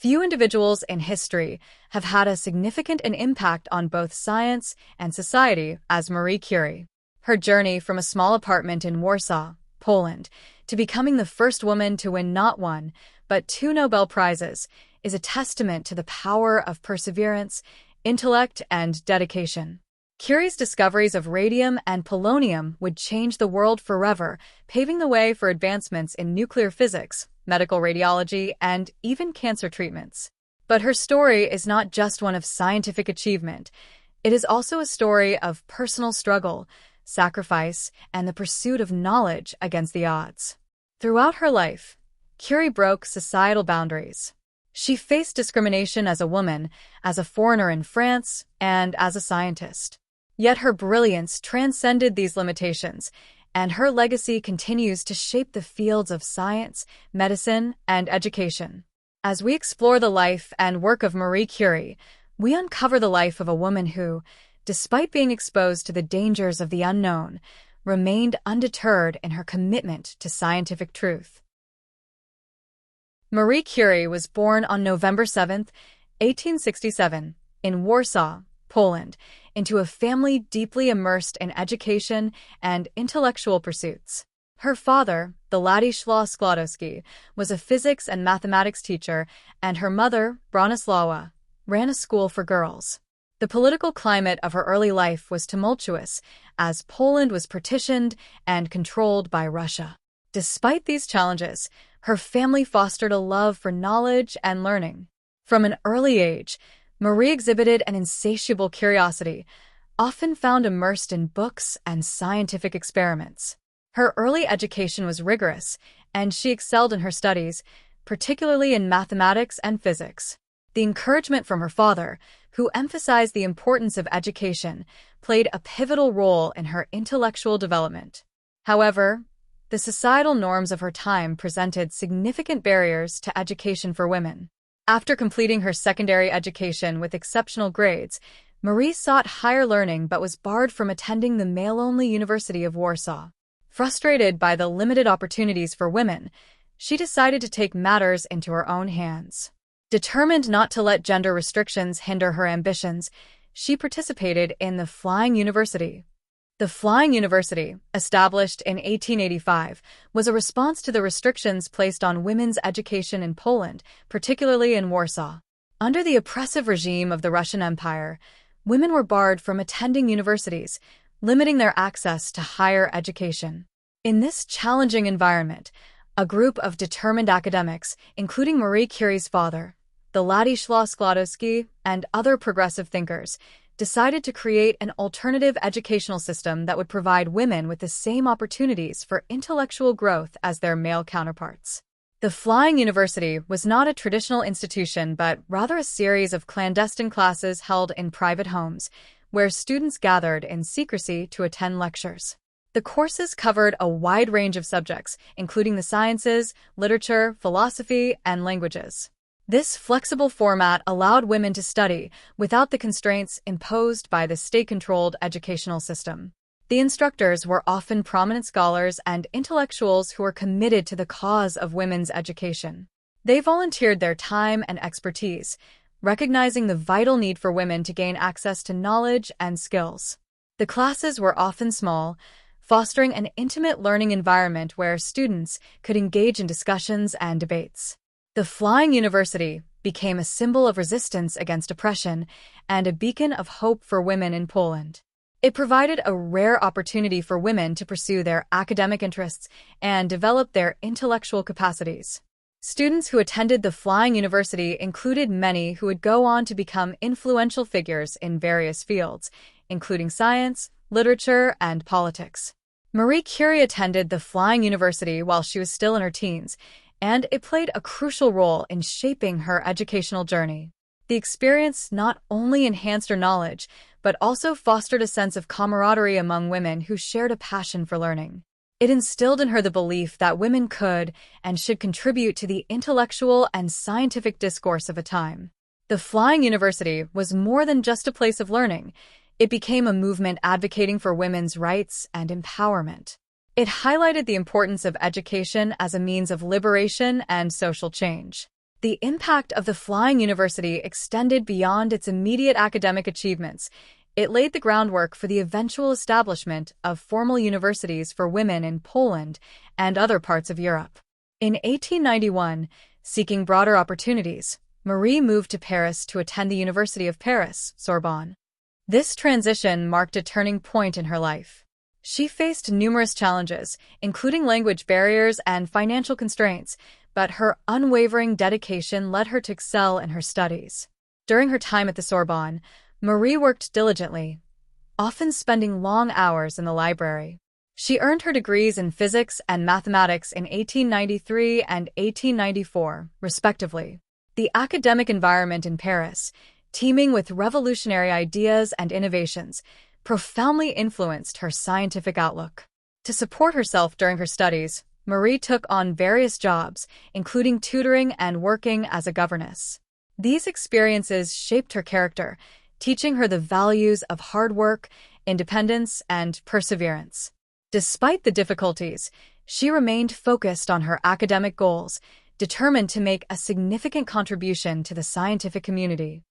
Few individuals in history have had a significant impact on both science and society as Marie Curie. Her journey from a small apartment in Warsaw, Poland, to becoming the first woman to win not one, but two Nobel Prizes is a testament to the power of perseverance, intellect, and dedication. Curie's discoveries of radium and polonium would change the world forever, paving the way for advancements in nuclear physics, medical radiology, and even cancer treatments. But her story is not just one of scientific achievement. It is also a story of personal struggle, sacrifice, and the pursuit of knowledge against the odds. Throughout her life, Curie broke societal boundaries. She faced discrimination as a woman, as a foreigner in France, and as a scientist. Yet her brilliance transcended these limitations, and her legacy continues to shape the fields of science, medicine, and education. As we explore the life and work of Marie Curie, we uncover the life of a woman who, despite being exposed to the dangers of the unknown, remained undeterred in her commitment to scientific truth. Marie Curie was born on November 7, 1867, in Warsaw, Poland, into a family deeply immersed in education and intellectual pursuits. Her father, the Ladislaw Skłodowski, was a physics and mathematics teacher, and her mother, Bronislawa, ran a school for girls. The political climate of her early life was tumultuous, as Poland was partitioned and controlled by Russia. Despite these challenges, her family fostered a love for knowledge and learning. From an early age, Marie exhibited an insatiable curiosity, often found immersed in books and scientific experiments. Her early education was rigorous, and she excelled in her studies, particularly in mathematics and physics. The encouragement from her father, who emphasized the importance of education, played a pivotal role in her intellectual development. However, the societal norms of her time presented significant barriers to education for women. After completing her secondary education with exceptional grades, Marie sought higher learning but was barred from attending the male-only University of Warsaw. Frustrated by the limited opportunities for women, she decided to take matters into her own hands. Determined not to let gender restrictions hinder her ambitions, she participated in the Flying University. The Flying University, established in 1885, was a response to the restrictions placed on women's education in Poland, particularly in Warsaw. Under the oppressive regime of the Russian Empire, women were barred from attending universities, limiting their access to higher education. In this challenging environment, a group of determined academics, including Marie Curie's father, the Ladislaw Skłodowski, and other progressive thinkers, decided to create an alternative educational system that would provide women with the same opportunities for intellectual growth as their male counterparts. The Flying University was not a traditional institution but rather a series of clandestine classes held in private homes, where students gathered in secrecy to attend lectures. The courses covered a wide range of subjects, including the sciences, literature, philosophy, and languages. This flexible format allowed women to study without the constraints imposed by the state-controlled educational system. The instructors were often prominent scholars and intellectuals who were committed to the cause of women's education. They volunteered their time and expertise, recognizing the vital need for women to gain access to knowledge and skills. The classes were often small, fostering an intimate learning environment where students could engage in discussions and debates. The Flying University became a symbol of resistance against oppression and a beacon of hope for women in Poland. It provided a rare opportunity for women to pursue their academic interests and develop their intellectual capacities. Students who attended the Flying University included many who would go on to become influential figures in various fields, including science, literature, and politics. Marie Curie attended the Flying University while she was still in her teens, and it played a crucial role in shaping her educational journey. The experience not only enhanced her knowledge, but also fostered a sense of camaraderie among women who shared a passion for learning. It instilled in her the belief that women could and should contribute to the intellectual and scientific discourse of a time. The Flying University was more than just a place of learning. It became a movement advocating for women's rights and empowerment. It highlighted the importance of education as a means of liberation and social change. The impact of the Flying University extended beyond its immediate academic achievements. It laid the groundwork for the eventual establishment of formal universities for women in Poland and other parts of Europe. In 1891, seeking broader opportunities, Marie moved to Paris to attend the University of Paris, Sorbonne. This transition marked a turning point in her life. She faced numerous challenges, including language barriers and financial constraints, but her unwavering dedication led her to excel in her studies. During her time at the Sorbonne, Marie worked diligently, often spending long hours in the library. She earned her degrees in physics and mathematics in 1893 and 1894, respectively. The academic environment in Paris, teeming with revolutionary ideas and innovations, profoundly influenced her scientific outlook. To support herself during her studies, Marie took on various jobs, including tutoring and working as a governess. These experiences shaped her character, teaching her the values of hard work, independence, and perseverance. Despite the difficulties, she remained focused on her academic goals, determined to make a significant contribution to the scientific community.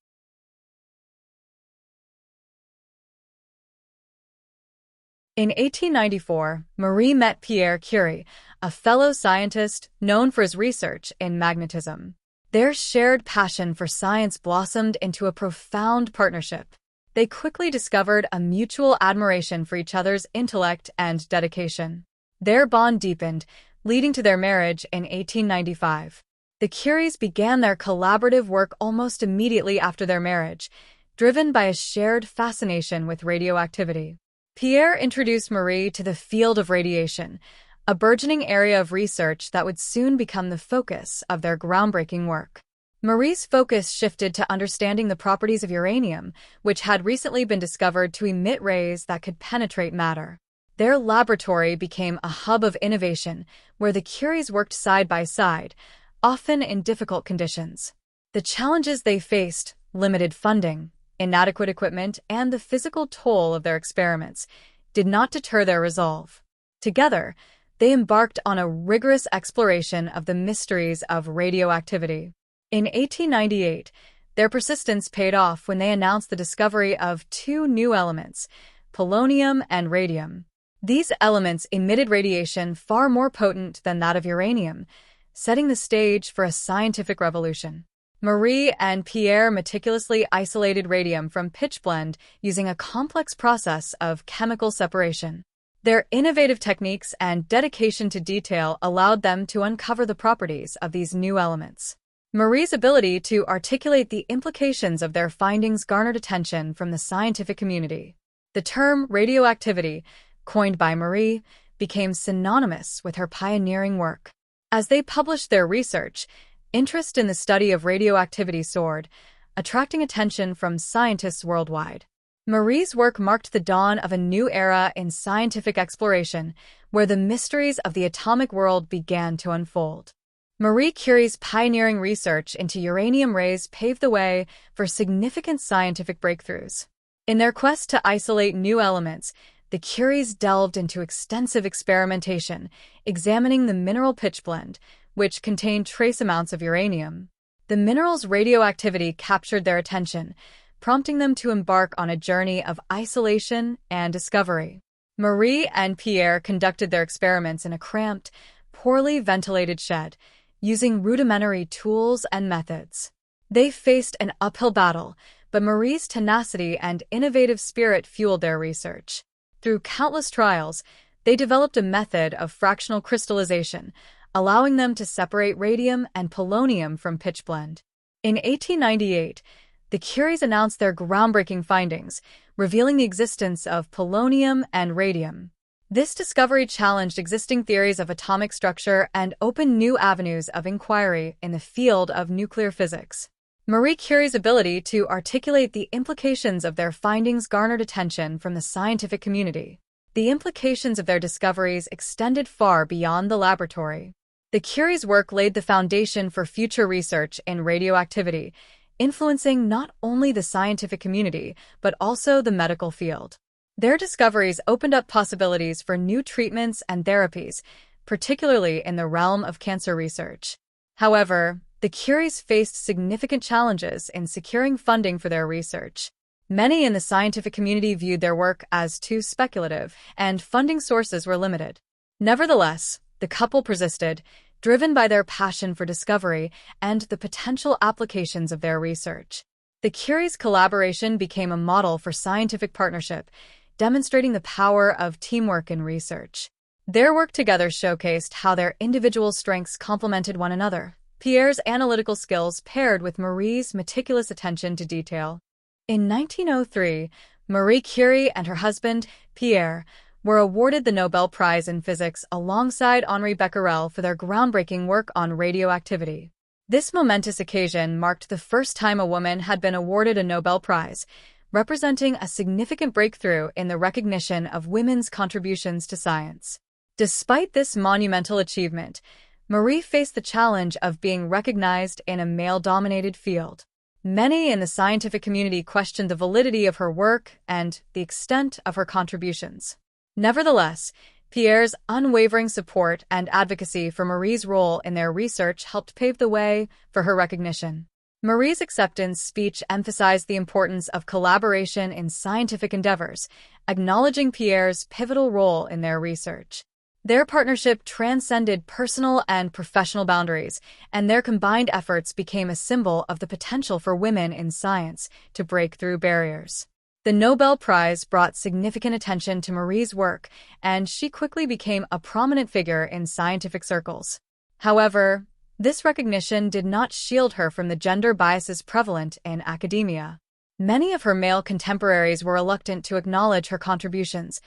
In 1894, Marie met Pierre Curie, a fellow scientist known for his research in magnetism. Their shared passion for science blossomed into a profound partnership. They quickly discovered a mutual admiration for each other's intellect and dedication. Their bond deepened, leading to their marriage in 1895. The Curies began their collaborative work almost immediately after their marriage, driven by a shared fascination with radioactivity. Pierre introduced Marie to the field of radiation, a burgeoning area of research that would soon become the focus of their groundbreaking work. Marie's focus shifted to understanding the properties of uranium, which had recently been discovered to emit rays that could penetrate matter. Their laboratory became a hub of innovation, where the Curies worked side by side, often in difficult conditions. The challenges they faced, limited funding, inadequate equipment, and the physical toll of their experiments, did not deter their resolve. Together, they embarked on a rigorous exploration of the mysteries of radioactivity. In 1898, their persistence paid off when they announced the discovery of two new elements, polonium and radium. These elements emitted radiation far more potent than that of uranium, setting the stage for a scientific revolution. Marie and Pierre meticulously isolated radium from pitchblende using a complex process of chemical separation. Their innovative techniques and dedication to detail allowed them to uncover the properties of these new elements. Marie's ability to articulate the implications of their findings garnered attention from the scientific community. The term radioactivity, coined by Marie, became synonymous with her pioneering work. As they published their research, interest in the study of radioactivity soared, attracting attention from scientists worldwide. Marie's work marked the dawn of a new era in scientific exploration, where the mysteries of the atomic world began to unfold. Marie Curie's pioneering research into uranium rays paved the way for significant scientific breakthroughs. In their quest to isolate new elements, the Curies delved into extensive experimentation, examining the mineral pitchblende, which contained trace amounts of uranium. The mineral's radioactivity captured their attention, prompting them to embark on a journey of isolation and discovery. Marie and Pierre conducted their experiments in a cramped, poorly ventilated shed, using rudimentary tools and methods. They faced an uphill battle, but Marie's tenacity and innovative spirit fueled their research. Through countless trials, they developed a method of fractional crystallization, allowing them to separate radium and polonium from pitchblende. In 1898, the Curies announced their groundbreaking findings, revealing the existence of polonium and radium. This discovery challenged existing theories of atomic structure and opened new avenues of inquiry in the field of nuclear physics. Marie Curie's ability to articulate the implications of their findings garnered attention from the scientific community. The implications of their discoveries extended far beyond the laboratory. The Curies' work laid the foundation for future research in radioactivity, influencing not only the scientific community, but also the medical field. Their discoveries opened up possibilities for new treatments and therapies, particularly in the realm of cancer research. However, the The Curies faced significant challenges in securing funding for their research. Many in the scientific community viewed their work as too speculative, and funding sources were limited. Nevertheless, the couple persisted, driven by their passion for discovery and the potential applications of their research. The Curie's collaboration became a model for scientific partnership, demonstrating the power of teamwork in research. Their work together showcased how their individual strengths complemented one another. Pierre's analytical skills paired with Marie's meticulous attention to detail. In 1903, Marie Curie and her husband, Pierre, were awarded the Nobel Prize in Physics alongside Henri Becquerel for their groundbreaking work on radioactivity. This momentous occasion marked the first time a woman had been awarded a Nobel Prize, representing a significant breakthrough in the recognition of women's contributions to science. Despite this monumental achievement, Marie faced the challenge of being recognized in a male-dominated field. Many in the scientific community questioned the validity of her work and the extent of her contributions. Nevertheless, Pierre's unwavering support and advocacy for Marie's role in their research helped pave the way for her recognition. Marie's acceptance speech emphasized the importance of collaboration in scientific endeavors, acknowledging Pierre's pivotal role in their research. Their partnership transcended personal and professional boundaries, and their combined efforts became a symbol of the potential for women in science to break through barriers. The Nobel Prize brought significant attention to Marie's work, and she quickly became a prominent figure in scientific circles. However, this recognition did not shield her from the gender biases prevalent in academia. Many of her male contemporaries were reluctant to acknowledge her contributions,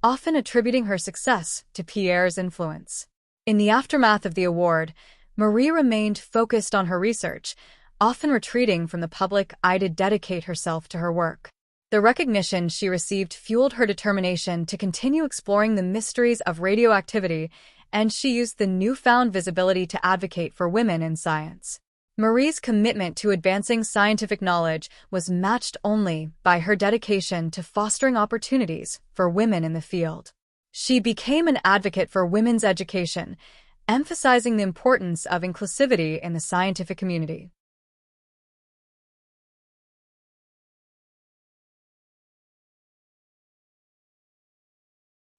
often attributing her success to Pierre's influence. In the aftermath of the award, Marie remained focused on her research, often retreating from the public eye to dedicate herself to her work. The recognition she received fueled her determination to continue exploring the mysteries of radioactivity, and she used the newfound visibility to advocate for women in science. Marie's commitment to advancing scientific knowledge was matched only by her dedication to fostering opportunities for women in the field. She became an advocate for women's education, emphasizing the importance of inclusivity in the scientific community.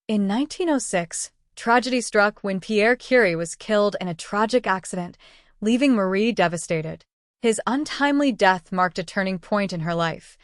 In 1906, tragedy struck when Pierre Curie was killed in a tragic accident, leaving Marie devastated. His untimely death marked a turning point in her life,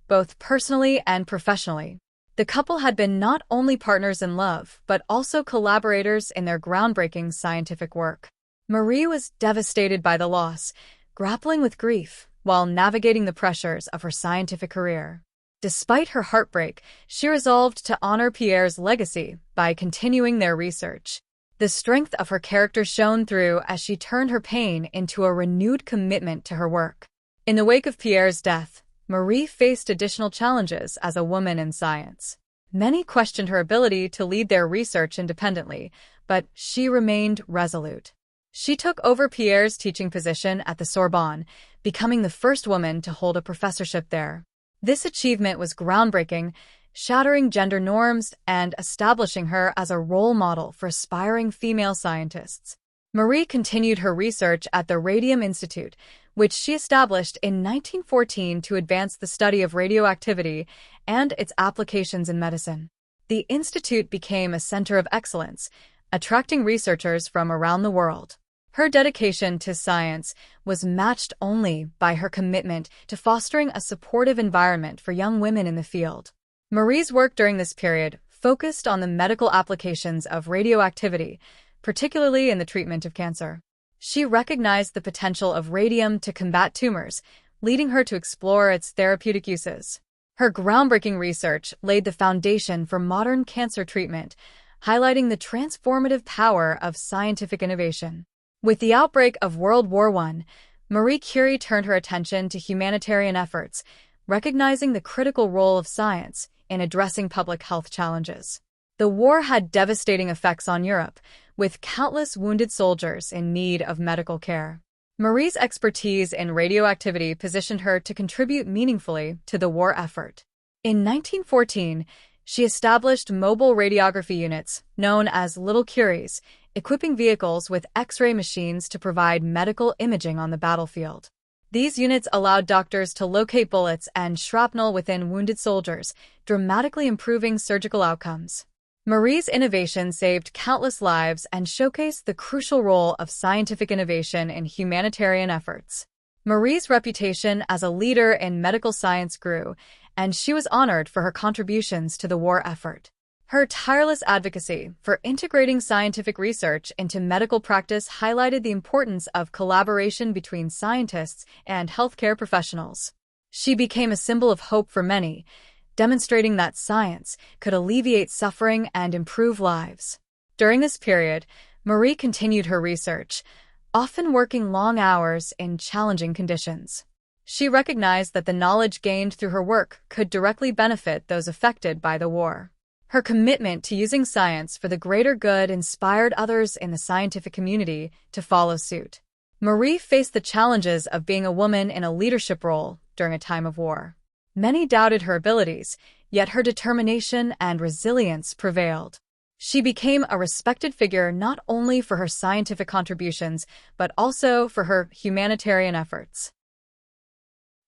both personally and professionally. The couple had been not only partners in love, but also collaborators in their groundbreaking scientific work. Marie was devastated by the loss, grappling with grief while navigating the pressures of her scientific career. Despite her heartbreak, she resolved to honor Pierre's legacy by continuing their research. The strength of her character shone through as she turned her pain into a renewed commitment to her work. In the wake of Pierre's death, Marie faced additional challenges as a woman in science. Many questioned her ability to lead their research independently, but she remained resolute. She took over Pierre's teaching position at the Sorbonne, becoming the first woman to hold a professorship there. This achievement was groundbreaking, shattering gender norms and establishing her as a role model for aspiring female scientists. Marie continued her research at the Radium Institute, which she established in 1914 to advance the study of radioactivity and its applications in medicine. The institute became a center of excellence, attracting researchers from around the world. Her dedication to science was matched only by her commitment to fostering a supportive environment for young women in the field. Marie's work during this period focused on the medical applications of radioactivity, particularly in the treatment of cancer. She recognized the potential of radium to combat tumors, leading her to explore its therapeutic uses. Her groundbreaking research laid the foundation for modern cancer treatment, highlighting the transformative power of scientific innovation. With the outbreak of World War I, Marie Curie turned her attention to humanitarian efforts, recognizing the critical role of science in addressing public health challenges. The war had devastating effects on Europe, with countless wounded soldiers in need of medical care. Marie's expertise in radioactivity positioned her to contribute meaningfully to the war effort. In 1914, She established mobile radiography units, known as Little Curies, equipping vehicles with X-ray machines to provide medical imaging on the battlefield. These units allowed doctors to locate bullets and shrapnel within wounded soldiers, dramatically improving surgical outcomes. Marie's innovation saved countless lives and showcased the crucial role of scientific innovation in humanitarian efforts. Marie's reputation as a leader in medical science grew, and she was honored for her contributions to the war effort. Her tireless advocacy for integrating scientific research into medical practice highlighted the importance of collaboration between scientists and healthcare professionals. She became a symbol of hope for many, demonstrating that science could alleviate suffering and improve lives. During this period, Marie continued her research, often working long hours in challenging conditions. She recognized that the knowledge gained through her work could directly benefit those affected by the war. Her commitment to using science for the greater good inspired others in the scientific community to follow suit. Marie faced the challenges of being a woman in a leadership role during a time of war. Many doubted her abilities, yet her determination and resilience prevailed. She became a respected figure not only for her scientific contributions, but also for her humanitarian efforts.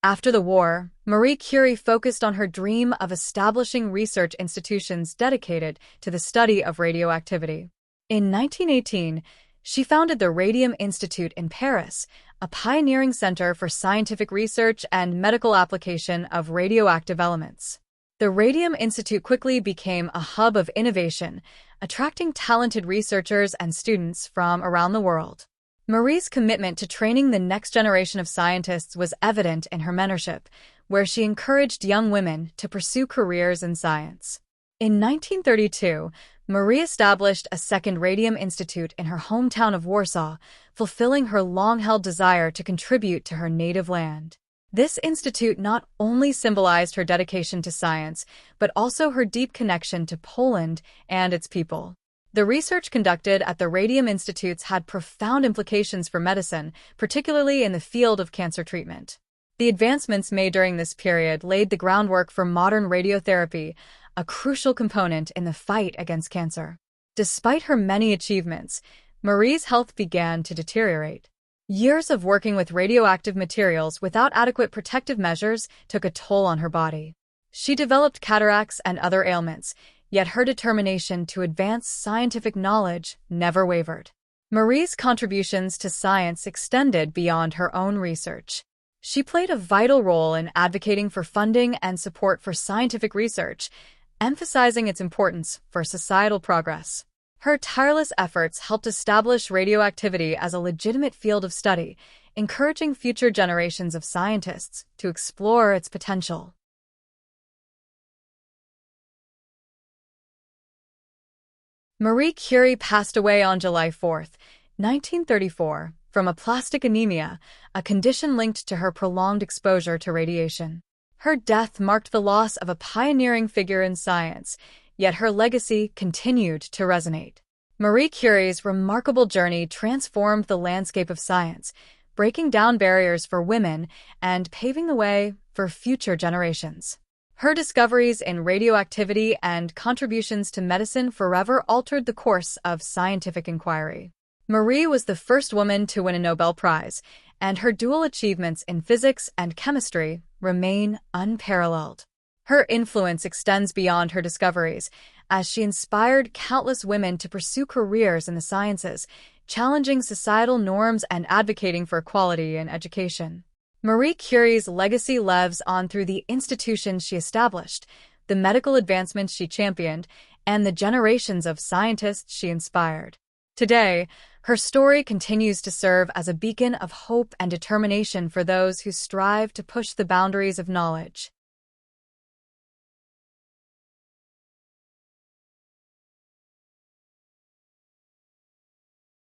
After the war, Marie Curie focused on her dream of establishing research institutions dedicated to the study of radioactivity. In 1918, she founded the Radium Institute in Paris, a pioneering center for scientific research and medical application of radioactive elements. The Radium Institute quickly became a hub of innovation, attracting talented researchers and students from around the world. Marie's commitment to training the next generation of scientists was evident in her mentorship, where she encouraged young women to pursue careers in science. In 1932, Marie established a second Radium Institute in her hometown of Warsaw, fulfilling her long-held desire to contribute to her native land. This institute not only symbolized her dedication to science, but also her deep connection to Poland and its people. The research conducted at the Radium Institutes had profound implications for medicine, particularly in the field of cancer treatment. The advancements made during this period laid the groundwork for modern radiotherapy, a crucial component in the fight against cancer. Despite her many achievements, Marie's health began to deteriorate. Years of working with radioactive materials without adequate protective measures took a toll on her body. She developed cataracts and other ailments, yet her determination to advance scientific knowledge never wavered. Marie's contributions to science extended beyond her own research. She played a vital role in advocating for funding and support for scientific research, emphasizing its importance for societal progress. Her tireless efforts helped establish radioactivity as a legitimate field of study, encouraging future generations of scientists to explore its potential. Marie Curie passed away on July 4, 1934, from aplastic anemia, a condition linked to her prolonged exposure to radiation. Her death marked the loss of a pioneering figure in science, yet her legacy continued to resonate. Marie Curie's remarkable journey transformed the landscape of science, breaking down barriers for women and paving the way for future generations. Her discoveries in radioactivity and contributions to medicine forever altered the course of scientific inquiry. Marie was the first woman to win a Nobel Prize, and her dual achievements in physics and chemistry remain unparalleled. Her influence extends beyond her discoveries, as she inspired countless women to pursue careers in the sciences, challenging societal norms and advocating for equality in education. Marie Curie's legacy lives on through the institutions she established, the medical advancements she championed, and the generations of scientists she inspired. Today, her story continues to serve as a beacon of hope and determination for those who strive to push the boundaries of knowledge.